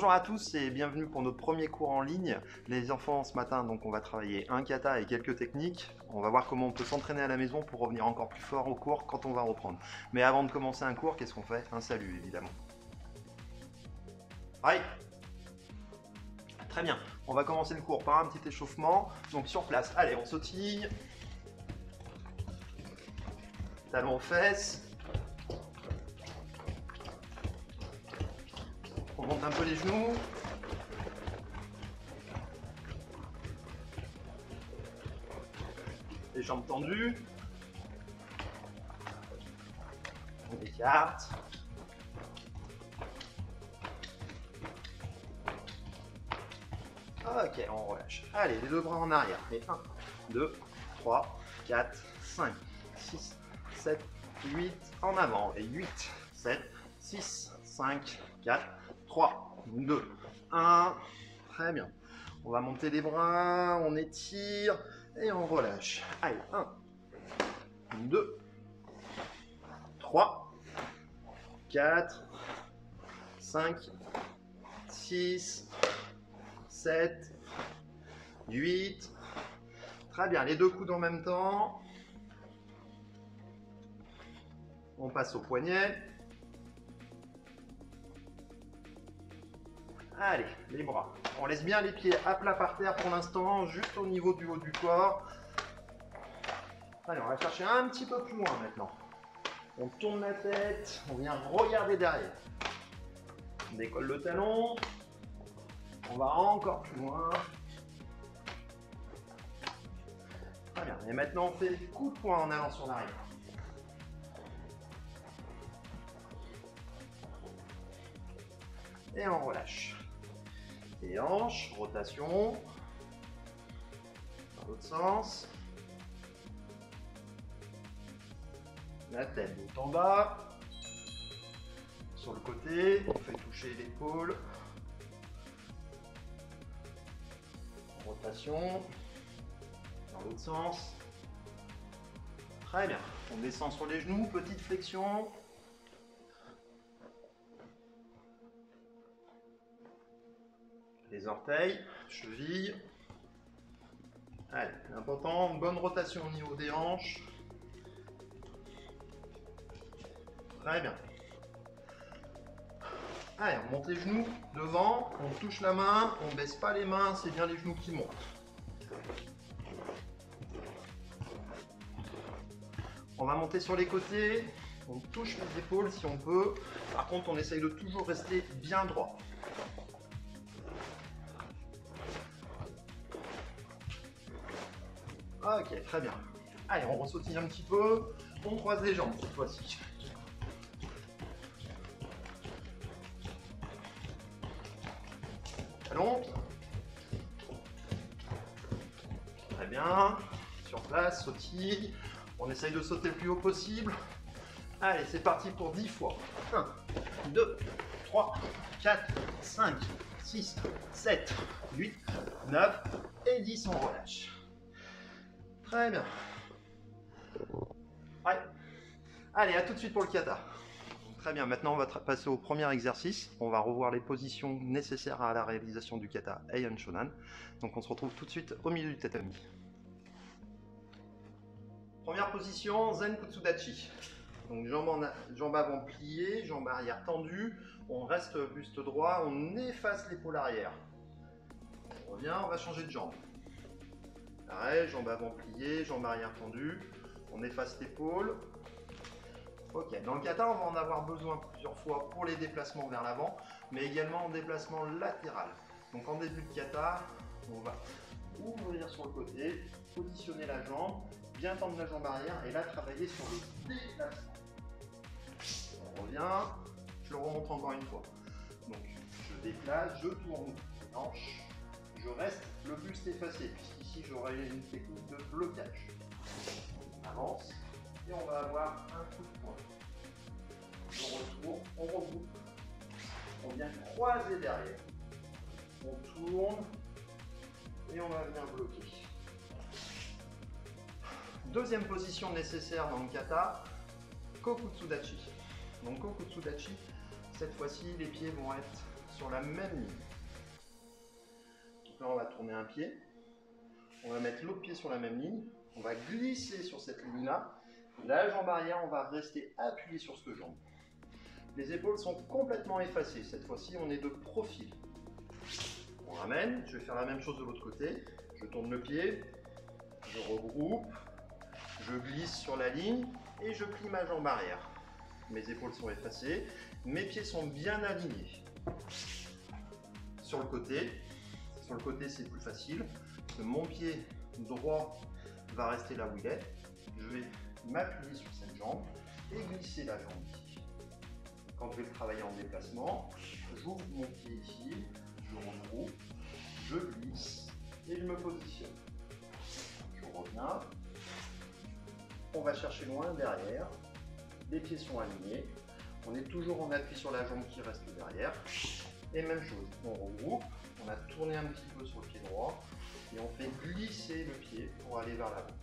Bonjour à tous et bienvenue pour notre premier cours en ligne. Les enfants, ce matin, donc on va travailler un kata et quelques techniques. On va voir comment on peut s'entraîner à la maison pour revenir encore plus fort au cours quand on va reprendre. Mais avant de commencer un cours, qu'est-ce qu'on fait? Un salut, évidemment. Aïe! Très bien, on va commencer le cours par un petit échauffement. Donc sur place, allez, on sautille. Talons aux fesses. On monte un peu les genoux. Les jambes tendues. On écarte. Ok, on relâche. Allez, les deux bras en arrière. Et 1, 2, 3, 4, 5, 6, 7, 8. En avant. Et 8, 7, 6, 5, 4, 3, 2, 1. Très bien. On va monter les bras, on étire et on relâche. Allez, 1, 2, 3, 4, 5, 6, 7, 8. Très bien, les deux coudes en même temps. On passe au poignet. Allez, les bras. On laisse bien les pieds à plat par terre pour l'instant, juste au niveau du haut du corps. Allez, on va chercher un petit peu plus loin maintenant. On tourne la tête, on vient regarder derrière. On décolle le talon. On va encore plus loin. Très bien. Et maintenant, on fait coup de poing en allant sur l'arrière. Et on relâche. Et hanche, rotation. Dans l'autre sens. La tête bout en bas. Sur le côté, on fait toucher l'épaule. Rotation. Dans l'autre sens. Très bien. On descend sur les genoux, petite flexion. Les orteils, chevilles. Allez, important, une bonne rotation au niveau des hanches. Très bien. Allez, on monte les genoux devant, on touche la main, on ne baisse pas les mains, c'est bien les genoux qui montent. On va monter sur les côtés, on touche les épaules si on peut. Par contre, on essaye de toujours rester bien droit. Ok, très bien. Allez, on ressautille un petit peu. On croise les jambes cette fois-ci. Talon. Très bien. Sur place, sautille. On essaye de sauter le plus haut possible. Allez, c'est parti pour 10 fois. 1, 2, 3, 4, 5, 6, 7, 8, 9 et 10. On relâche. Très bien. Allez, à tout de suite pour le kata. Très bien, maintenant on va passer au premier exercice. On va revoir les positions nécessaires à la réalisation du kata Heian Shonan. Donc on se retrouve tout de suite au milieu du tatami. Première position, Zen Kutsudachi. Donc jambes avant pliées, jambes arrière tendues. On reste buste droit, on efface l'épaule arrière. On revient, on va changer de jambe. Pareil, jambes avant pliées, jambes arrière tendues. On efface l'épaule. Ok, dans le kata, on va en avoir besoin plusieurs fois pour les déplacements vers l'avant, mais également en déplacement latéral. Donc en début de kata, on va ouvrir sur le côté, positionner la jambe, bien tendre la jambe arrière et là travailler sur le déplacement. On revient, je le remonte encore une fois. Donc je déplace, je tourne les hanches, je reste le buste effacé, puisqu'ici j'aurai une technique de blocage. On avance. Et on va avoir un coup de poing. On retourne, on regroupe, on vient croiser derrière, on tourne et on va venir bloquer. Deuxième position nécessaire dans le kata, Kokutsudachi. Donc Kokutsudachi, cette fois-ci les pieds vont être sur la même ligne. Donc là, on va tourner un pied. On va mettre l'autre pied sur la même ligne. On va glisser sur cette ligne-là. La jambe arrière, on va rester appuyé sur cette jambe. Les épaules sont complètement effacées. Cette fois-ci, on est de profil. On ramène. Je vais faire la même chose de l'autre côté. Je tourne le pied. Je regroupe. Je glisse sur la ligne et je plie ma jambe arrière. Mes épaules sont effacées. Mes pieds sont bien alignés. Sur le côté, c'est plus facile. Mon pied droit va rester là où il est. Je vais m'appuyer sur cette jambe et glisser la jambe ici. Quand je vais le travailler en déplacement, j'ouvre mon pied ici, je regroupe, je glisse et je me positionne. Je reviens. On va chercher loin derrière. Les pieds sont alignés. On est toujours en appui sur la jambe qui reste derrière. Et même chose, on regroupe. On a tourné un petit peu sur le pied droit. Et on fait glisser le pied pour aller vers l'avant.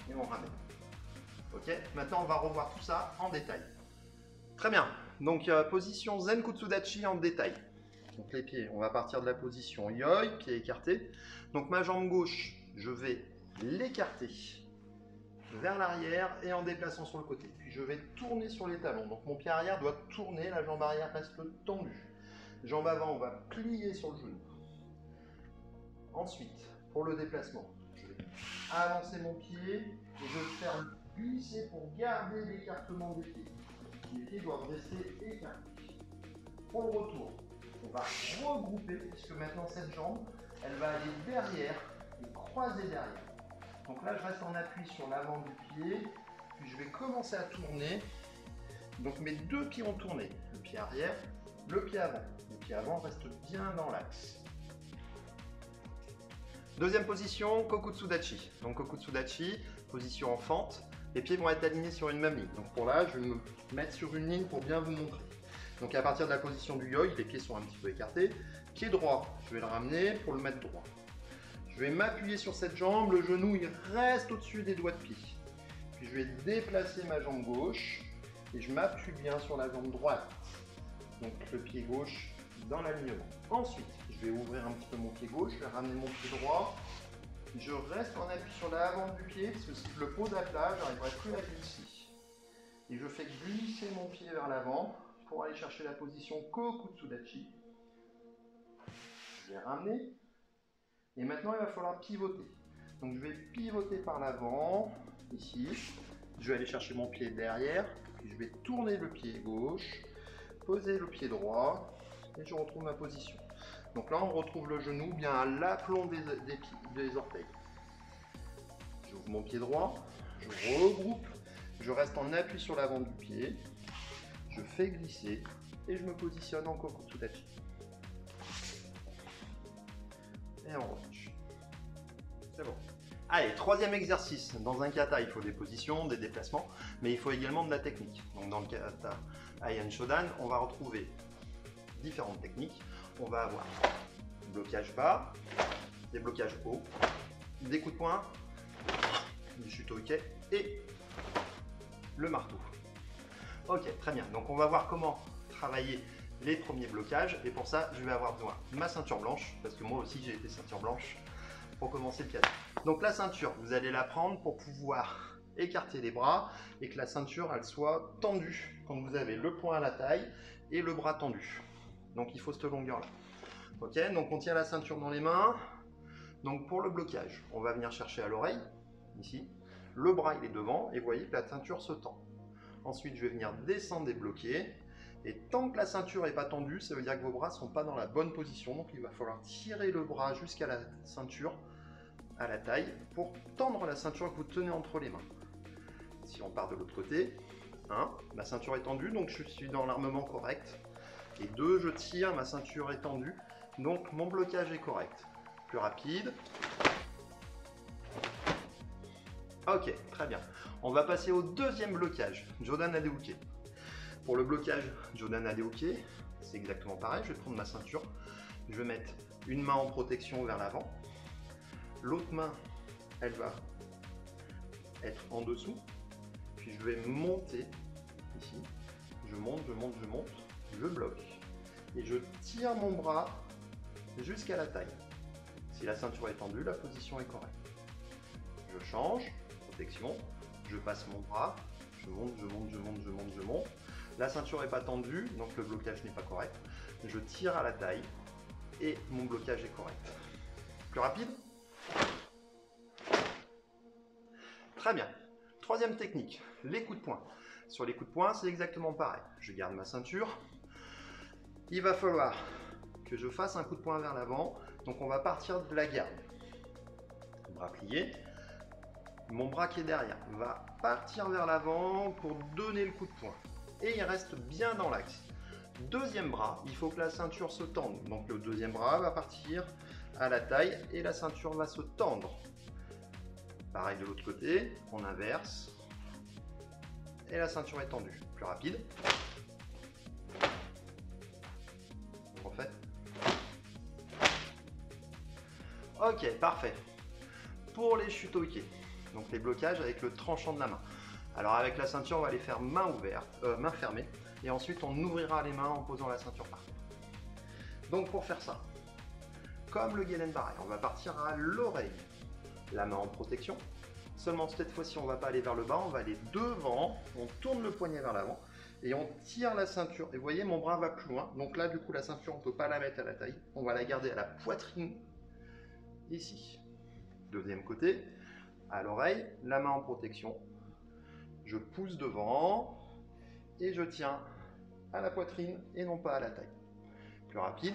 Et on ramène. Ok, maintenant on va revoir tout ça en détail. Très bien, donc position Zen Kutsudachi en détail. Donc les pieds, on va partir de la position Yoi, pied écarté. Donc ma jambe gauche, je vais l'écarter vers l'arrière et en déplaçant sur le côté. Puis je vais tourner sur les talons. Donc mon pied arrière doit tourner, la jambe arrière reste tendue. Jambe avant, on va plier sur le genou. Ensuite, pour le déplacement, je vais avancer mon pied et je vais faire glisser pour garder l'écartement des pieds. Les pieds doivent rester écartés. Pour le retour, on va regrouper puisque maintenant cette jambe, elle va aller derrière et croiser derrière. Donc là, je reste en appui sur l'avant du pied, puis je vais commencer à tourner. Donc mes deux pieds ont tourné, le pied arrière, le pied avant. Le pied avant reste bien dans l'axe. Deuxième position, Kokutsudachi. Donc Kokutsudachi, position en fente. Les pieds vont être alignés sur une même ligne. Donc pour là, je vais me mettre sur une ligne pour bien vous montrer. Donc à partir de la position du Yoi, les pieds sont un petit peu écartés. Pied droit, je vais le ramener pour le mettre droit. Je vais m'appuyer sur cette jambe, le genou il reste au-dessus des doigts de pied. Puis je vais déplacer ma jambe gauche et je m'appuie bien sur la jambe droite. Donc le pied gauche dans l'alignement. Ensuite, je vais ouvrir un petit peu mon pied gauche, je vais ramener mon pied droit. Je reste en appui sur l'avant du pied parce que si je le pose à plat, je n'arriverai plus à glisser. Et je fais glisser mon pied vers l'avant pour aller chercher la position Kokutsudachi. Je vais ramener. Et maintenant, il va falloir pivoter. Donc, je vais pivoter par l'avant, ici. Je vais aller chercher mon pied derrière. Puis je vais tourner le pied gauche, poser le pied droit, et je retrouve ma position. Donc là, on retrouve le genou bien à l'aplomb des orteils. J'ouvre mon pied droit, je regroupe, je reste en appui sur l'avant du pied, je fais glisser, et je me positionne en Kokutsudachi. Et on relâche. C'est bon. Allez, troisième exercice. Dans un kata, il faut des positions, des déplacements, mais il faut également de la technique. Donc dans le kata Heian Shodan, on va retrouver différentes techniques. On va avoir blocage bas, des blocages hauts, des coups de poing, du shutoike et le marteau. Ok, très bien. Donc on va voir comment travailler les premiers blocages et pour ça je vais avoir besoin de ma ceinture blanche parce que moi aussi j'ai été ceinture blanche pour commencer le kata. Donc la ceinture, vous allez la prendre pour pouvoir écarter les bras et que la ceinture elle soit tendue quand vous avez le poing à la taille et le bras tendu. Donc il faut cette longueur là. Ok, donc on tient la ceinture dans les mains. Donc pour le blocage, on va venir chercher à l'oreille, ici. Le bras il est devant et vous voyez que la ceinture se tend. Ensuite je vais venir descendre et bloquer. Et tant que la ceinture n'est pas tendue, ça veut dire que vos bras ne sont pas dans la bonne position. Donc il va falloir tirer le bras jusqu'à la ceinture, à la taille, pour tendre la ceinture que vous tenez entre les mains. Si on part de l'autre côté, 1, ma ceinture est tendue, donc je suis dans l'armement correct. Et 2, je tire, ma ceinture est tendue, donc mon blocage est correct. Plus rapide. Ok, très bien. On va passer au deuxième blocage, Jodan Hadeuke. Pour le blocage Jodan Hadeuke, c'est exactement pareil. Je vais prendre ma ceinture, je vais mettre une main en protection vers l'avant. L'autre main, elle va être en dessous. Puis je vais monter ici. Je monte, je monte, je monte. Je bloque. et je tire mon bras jusqu'à la taille. Si la ceinture est tendue, la position est correcte. Je change, protection, je passe mon bras, je monte, je monte, je monte, je monte, je monte. La ceinture n'est pas tendue, donc le blocage n'est pas correct. Je tire à la taille et mon blocage est correct. Plus rapide? Très bien. Troisième technique, les coups de poing. Sur les coups de poing, c'est exactement pareil. Je garde ma ceinture. Il va falloir que je fasse un coup de poing vers l'avant. Donc on va partir de la garde. Bras plié. Mon bras qui est derrière va partir vers l'avant pour donner le coup de poing. Et il reste bien dans l'axe. Deuxième bras, il faut que la ceinture se tende. Donc le deuxième bras va partir à la taille et la ceinture va se tendre. Pareil de l'autre côté, on inverse. Et la ceinture est tendue. Plus rapide. On refait. Ok, parfait. Pour les shutoki, donc les blocages avec le tranchant de la main. Alors avec la ceinture, on va les faire main ouverte, main fermée. Et ensuite, on ouvrira les mains en posant la ceinture par terre. Donc pour faire ça, comme le Gelenbarei, on va partir à l'oreille. La main en protection. Seulement cette fois-ci, on ne va pas aller vers le bas, on va aller devant. On tourne le poignet vers l'avant et on tire la ceinture. Et vous voyez, mon bras va plus loin. Donc là, du coup, la ceinture, on ne peut pas la mettre à la taille. On va la garder à la poitrine, ici. Deuxième côté, à l'oreille, la main en protection. Je pousse devant et je tiens à la poitrine et non pas à la taille. Plus rapide.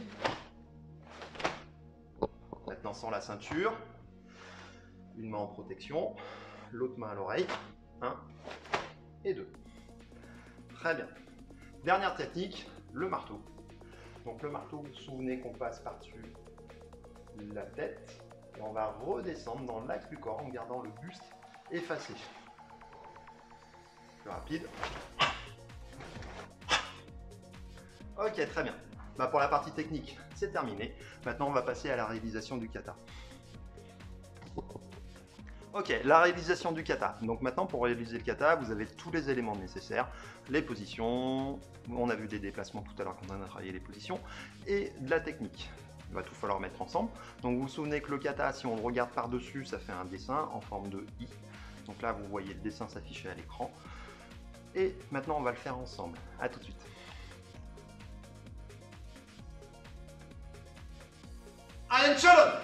Maintenant sans la ceinture. Une main en protection, l'autre main à l'oreille. 1 et 2. Très bien. Dernière technique, le marteau. Donc le marteau, vous vous souvenez qu'on passe par-dessus la tête et on va redescendre dans l'axe du corps en gardant le buste effacé. Plus rapide. Ok, très bien. Pour la partie technique, c'est terminé. Maintenant, on va passer à la réalisation du kata. Ok, la réalisation du kata. Donc maintenant, pour réaliser le kata, vous avez tous les éléments nécessaires. Les positions, on a vu des déplacements tout à l'heure quand on a travaillé les positions, et de la technique. Il va tout falloir mettre ensemble. Donc vous vous souvenez que le kata, si on le regarde par-dessus, ça fait un dessin en forme de I. Donc là, vous voyez le dessin s'afficher à l'écran. Et maintenant, on va le faire ensemble. A tout de suite. Einen Shodan!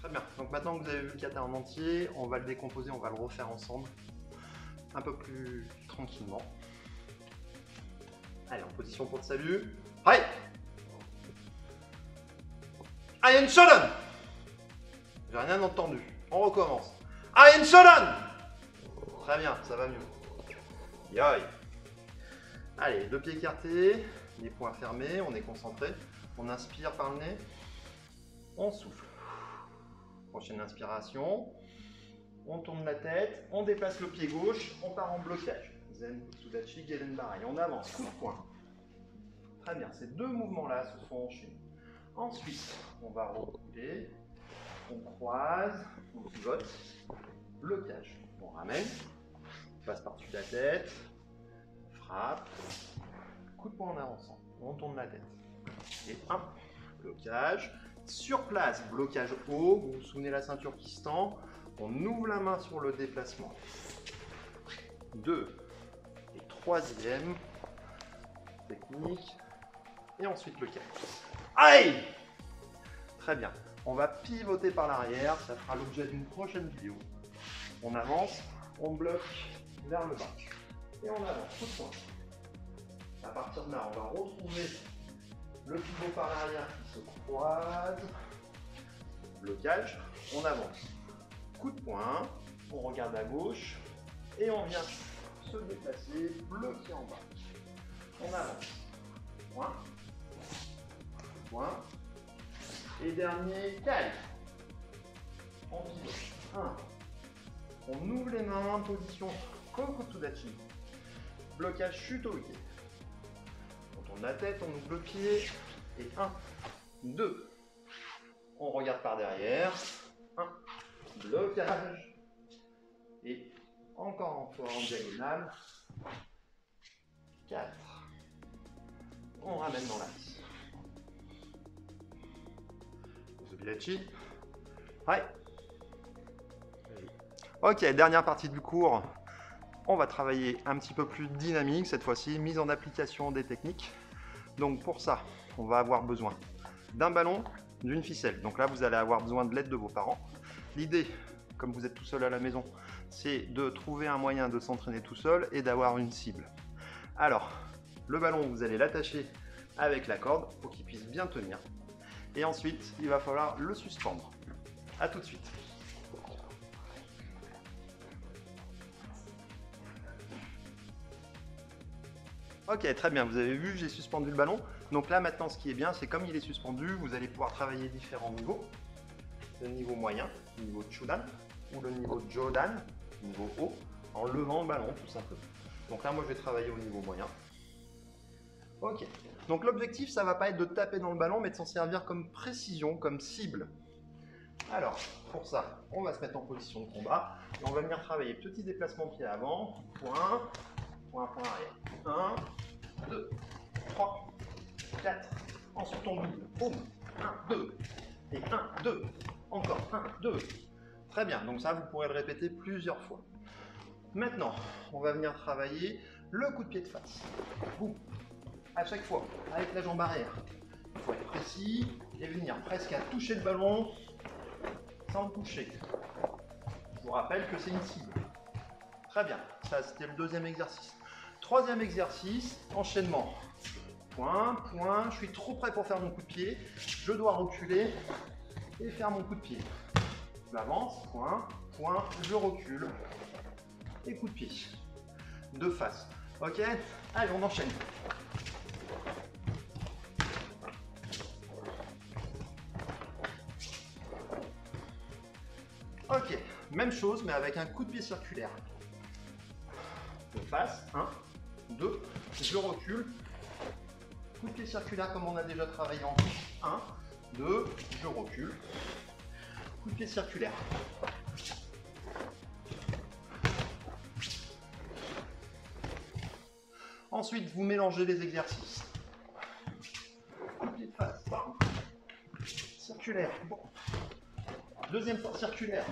Très bien, donc maintenant que vous avez vu le kata en entier, on va le décomposer, on va le refaire ensemble, un peu plus tranquillement. Allez, en position pour le salut. Hai! Einen Shodan! J'ai rien entendu, on recommence. Einen Shodan! Très bien, ça va mieux. Yoi! Allez, deux pieds écartés, les poings fermés, on est concentré. On inspire par le nez, on souffle. Prochaine inspiration, on tourne la tête, on déplace le pied gauche, on part en blocage. Zen Butsudachi, Gelenbarei. On avance, coup de poing. Très bien, ces deux mouvements-là se sont enchaînés. Ensuite, on va reculer, on croise, on pivote, blocage. On ramène, on passe par-dessus la tête, on frappe, coup de poing en avançant, on tourne la tête. Et un, blocage. Sur place, blocage haut, vous vous souvenez la ceinture qui se tend, on ouvre la main sur le déplacement. 2 et troisième technique, et ensuite le 4. Aïe! Très bien, on va pivoter par l'arrière, ça fera l'objet d'une prochaine vidéo. On avance, on bloque vers le bas, et on avance, coup de poing. À partir de là, on va retrouver le pivot par l'arrière qui se croise. Blocage, on avance. Coup de poing, on regarde à gauche et on vient se déplacer, bloquer en bas. On avance. Point. Point. Et dernier, caille. On pivot. 1. On ouvre les mains, position Kokotsudachi. Blocage chute au pied. On tourne la tête, on ouvre le pied. Et 1, 2. On regarde par derrière. 1. Blocage. Et encore une fois en diagonale. 4. On ramène dans l'axe. Kosobidachi. Ouais. Ok, dernière partie du cours. On va travailler un petit peu plus dynamique cette fois-ci, mise en application des techniques. Donc pour ça, on va avoir besoin d'un ballon, d'une ficelle. Donc là, vous allez avoir besoin de l'aide de vos parents. L'idée, comme vous êtes tout seul à la maison, c'est de trouver un moyen de s'entraîner tout seul et d'avoir une cible. Alors, le ballon, vous allez l'attacher avec la corde pour qu'il puisse bien tenir. Et ensuite, il va falloir le suspendre. A tout de suite. Ok, très bien, vous avez vu, j'ai suspendu le ballon. Donc là, maintenant, ce qui est bien, c'est comme il est suspendu, vous allez pouvoir travailler différents niveaux. Le niveau moyen, le niveau Chudan, ou le niveau Jodan, niveau haut, en levant le ballon, tout simplement. Donc là, moi, je vais travailler au niveau moyen. Ok, donc l'objectif, ça va pas être de taper dans le ballon, mais de s'en servir comme précision, comme cible. Alors, pour ça, on va se mettre en position de combat, et on va venir travailler petit déplacement pied avant, point, point arrière. 1, 2, 3, 4. Ensuite on double. Boum. 1, 2. Et 1, 2. Encore 1, 2. Très bien. Donc ça, vous pourrez le répéter plusieurs fois. Maintenant, on va venir travailler le coup de pied de face. Boum. À chaque fois, avec la jambe arrière. Il faut être précis et venir presque à toucher le ballon sans le toucher. Je vous rappelle que c'est une cible. Très bien. Ça, c'était le deuxième exercice. Troisième exercice, enchaînement. Point, point, je suis trop près pour faire mon coup de pied. Je dois reculer et faire mon coup de pied. J'avance, point, point, je recule. Et coup de pied. De face. Ok? Allez, on enchaîne. Ok, même chose, mais avec un coup de pied circulaire. De face, 1, 2, je recule. Coup de pied circulaire comme on a déjà travaillé en 1, 2, je recule. Coup de pied circulaire. Ensuite, vous mélangez les exercices. Coup de pied de face. Circulaire. Bon. Deuxième fois circulaire.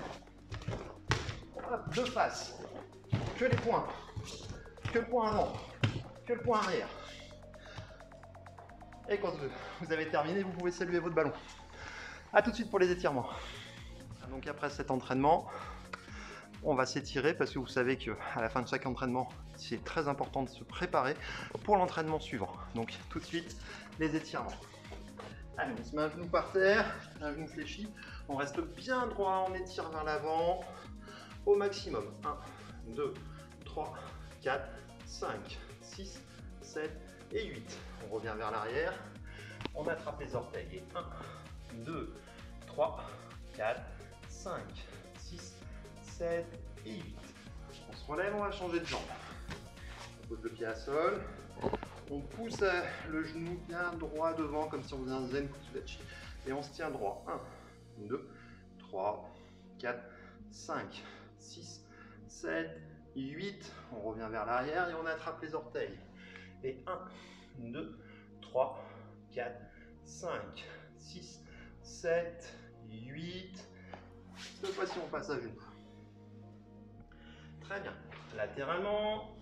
Hop, de face. Que les points. Que le point avant. Que le point arrière. Et quand vous avez terminé, vous pouvez saluer votre ballon. A tout de suite pour les étirements. Donc après cet entraînement, on va s'étirer parce que vous savez qu'à la fin de chaque entraînement, c'est très important de se préparer pour l'entraînement suivant. Donc tout de suite, les étirements. Allez, on se met un genou par terre, un genou fléchi. On reste bien droit, on étire vers l'avant au maximum. 1, 2, 3, 4, 5, 6, 7 et 8. On revient vers l'arrière. On attrape les orteils. Et 1, 2, 3, 4, 5, 6, 7 et 8. On se relève, on va changer de jambe. On pose le pied à sol. On pousse le genou bien droit devant comme si on faisait un zen kutsudachi. Et on se tient droit. 1, 2, 3, 4, 5, 6, 7, 8. On revient vers l'arrière et on attrape les orteils. Et 1, 2, 3, 4, 5, 6, 7, 8. Cette fois-ci, on passe à genoux. Très bien. Latéralement,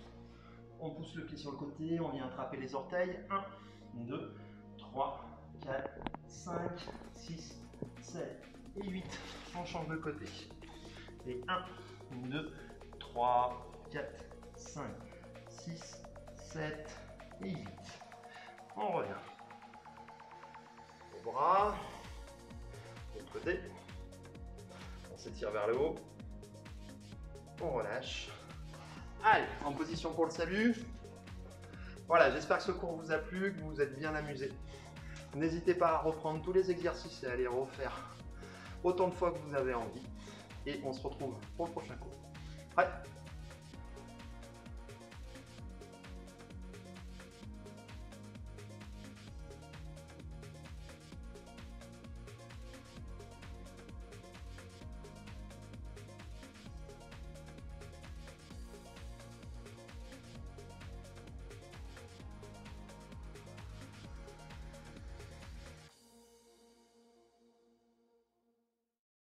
on pousse le pied sur le côté, on vient attraper les orteils. 1, 2, 3, 4, 5, 6, 7 et 8. On change de côté. Et 1, 2, 3, 4, 5, 6, 7 et vite. On revient. Les bras. De l'autre côté. On s'étire vers le haut. On relâche. Allez, en position pour le salut. Voilà, j'espère que ce cours vous a plu, que vous vous êtes bien amusé. N'hésitez pas à reprendre tous les exercices et à les refaire autant de fois que vous avez envie. Et on se retrouve pour le prochain cours. Prêt ?